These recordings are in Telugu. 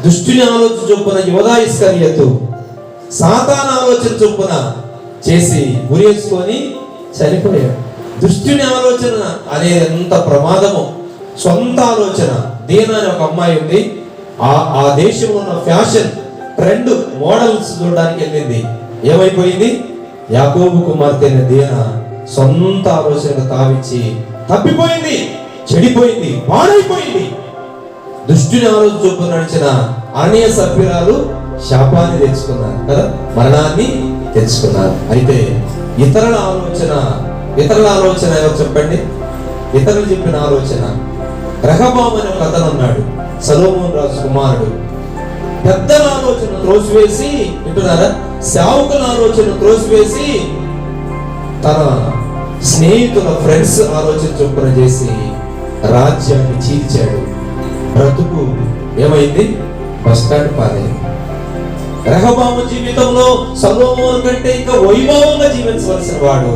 దుష్టుని ఆలోచన చొప్పున యోధా ఇస్కరియోతు సాతాను ఆలోచన చొప్పున చేసి గురేసుకొని చనిపోయాడు. దుష్టుని ఆలోచన అనేది ఎంత ప్రమాదమో. సొంత ఆలోచన. దీనా అని ఒక అమ్మాయి ఉంది. ఆ దేశంలో ఉన్న ఫ్యాషన్ ట్రెండ్ మోడల్స్ చూడడానికి వెళ్ళింది. ఏమైపోయింది? యాకోబు కుమార్తె అయిన దీనా సొంత ఆలోచనకు తావిచ్చి తప్పిపోయింది, చెడిపోయింది, పాడైపోయింది. దుష్టుని ఆలోచన చొప్పున నడిచిన అరణ్య సభ్యురాలు శాపాన్ని తెచ్చుకున్నారు కదా, మరణాన్ని తెచ్చుకున్నారు. అయితే ఇతరుల ఆలోచన ఎవరు చెప్పండి? ఇతరులు చెప్పిన ఆలోచన. రెహబాము అనే ఒక అతను ఉన్నాడు, సొలొమోను రాజు కుమారుడు. పెద్దల ఆలోచన త్రోసివేసి, వింటున్నారా, సేవకుల ఆలోచన త్రోసివేసి తన స్నేహితుల ఫ్రెండ్స్ ఆలోచన చొప్పున చేసి రాజ్యాన్ని చీల్చాడు. బ్రతుకు ఏమైంది? బస్టాండ్ పాలైంది. రెహబాము జీవితంలో సొలొమోను కంటే ఇంకా వైభవంగా జీవించవలసిన వాడు,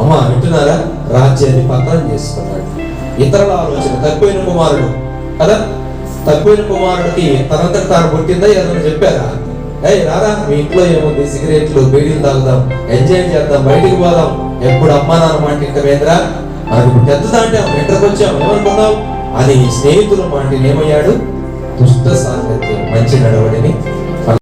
అమ్మా వింటున్నారా, రాజ్యాన్ని పతనం చేసుకున్నాడు. ఇతరుల ఆలోచన. తప్పిపోయిన కుమారుడు కదా, తప్పిపోయిన కుమారుడికి తనంతట తాను పుట్టిందా ఏదైనా చెప్పారా? రారా, మీ ఇంట్లో ఏముంది, సిగరెట్లు బీడీలు తాగుదాం, ఎంజాయ్ చేద్దాం, బయటికి పోదాం, ఎప్పుడు అమ్మా నాన్న మాట ఇంటవేంద్రా, మనకు పెద్ద దాంటే ఇంటర్కి వచ్చాం, ఏమనుకున్నావు అని స్నేహితుల మాట ఏమయ్యాడు? దుష్ట సాంగత్యం, మంచి నడవడిని